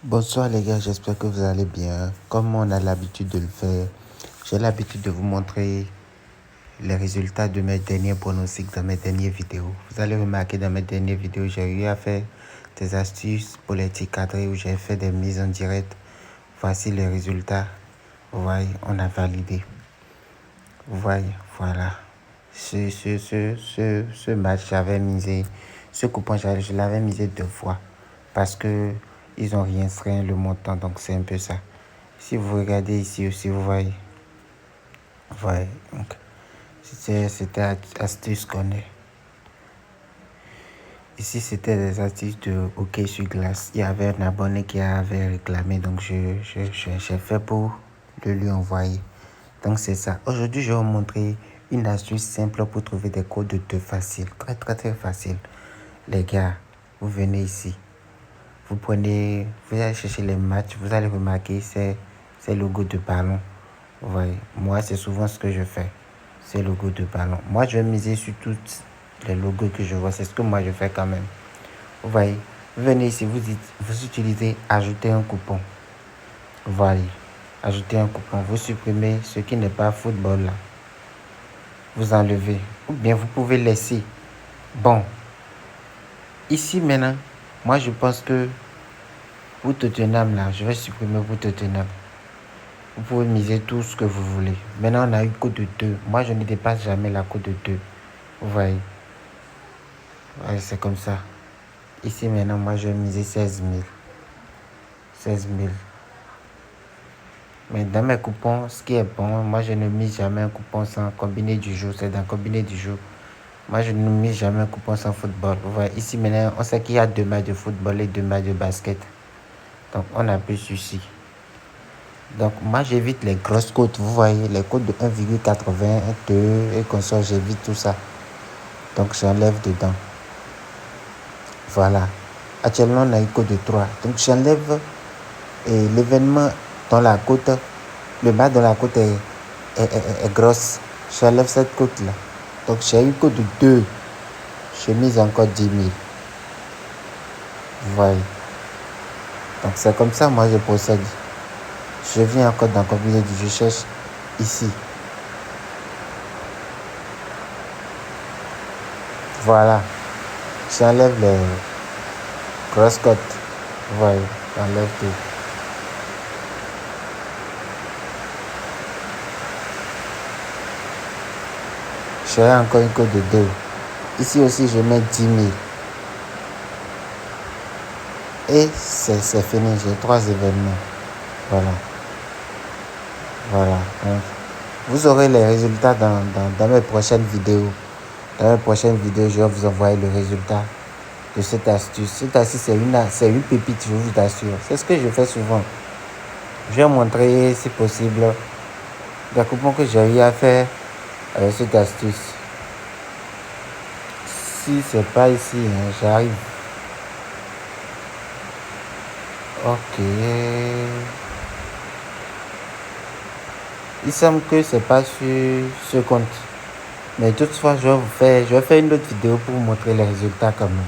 Bonsoir les gars, j'espère que vous allez bien. Comme on a l'habitude de le faire, j'ai l'habitude de vous montrer les résultats de mes derniers pronostics dans mes dernières vidéos. Vous allez remarquer dans mes dernières vidéos, j'ai eu à faire des astuces pour les tirs cadrés où j'ai fait des mises en direct. Voici les résultats. Vous voyez, on a validé. Vous voyez, voilà. Ce match, j'avais misé, ce coupon, je l'avais misé 2 fois parce que ils ont rien restreint le montant, donc c'est un peu ça. Si vous regardez ici aussi, vous voyez, donc c'était astuce qu'on est. Ici, c'était des astuces de hockey sur glace. Il y avait un abonné qui avait réclamé, donc j'ai fait pour le lui envoyer. Donc c'est ça. Aujourd'hui, je vais vous montrer une astuce simple pour trouver des codes de 2 faciles. Très facile. Les gars, vous venez ici. Vous allez chercher les matchs. Vous allez remarquer ces logos de ballon. Vous voyez, moi, c'est souvent ce que je fais. Ces logos de ballon. Moi, je vais miser sur tous les logos que je vois. C'est ce que moi, je fais quand même. Vous voyez, vous venez ici, vous utilisez ajouter un coupon. Voilà. Ajouter un coupon. Vous supprimez ce qui n'est pas football là. Vous enlevez. Ou bien vous pouvez laisser. Bon. Ici maintenant, moi je pense que pour Tottenham là, je vais supprimer pour Tottenham. Vous pouvez miser tout ce que vous voulez. Maintenant on a eu code de 2. Moi je ne dépasse jamais la code de 2. Vous voyez. Ouais, c'est comme ça. Ici maintenant, moi je vais miser 16 000. 16 000. Mais dans mes coupons, ce qui est bon, moi je ne mise jamais un coupon sans combiné du jour. C'est dans combiné du jour. Moi je ne mise jamais un coupon sans football. Vous voyez, ici maintenant, on sait qu'il y a 2 matchs de football et 2 matchs de basket. Donc on a plus ici. Donc moi j'évite les grosses cotes. Vous voyez, les cotes de 1,80, 2 et comme ça, j'évite tout ça. Donc j'enlève dedans. Voilà. Actuellement on a une cote de 3. Donc j'enlève l'événement dans la côte, le bas de la côte est grosse. J'enlève cette côte là. Donc j'ai une côte de 2. Je mise encore 10 000. Vous voyez. Donc c'est comme ça moi je procède. Je viens encore dans combiné du je cherche ici. Voilà. J'enlève les grosses côtes. Vous voyez. J'enlève tout. J'ai encore une cote de 2. Ici aussi, je mets 10 000. Et c'est fini. J'ai 3 événements. Voilà. Voilà. Donc, vous aurez les résultats dans mes prochaines vidéos. Dans mes prochaines vidéos, je vais vous envoyer le résultat de cette astuce. Cette astuce, c'est une pépite, je vous assure. C'est ce que je fais souvent. Je vais montrer, si possible, des coupons que j'ai eu à faire avec cette astuce. Si c'est pas ici, hein, j'arrive. Ok. Il semble que c'est pas sur ce compte. Mais toutefois, je vais faire une autre vidéo pour vous montrer les résultats quand même.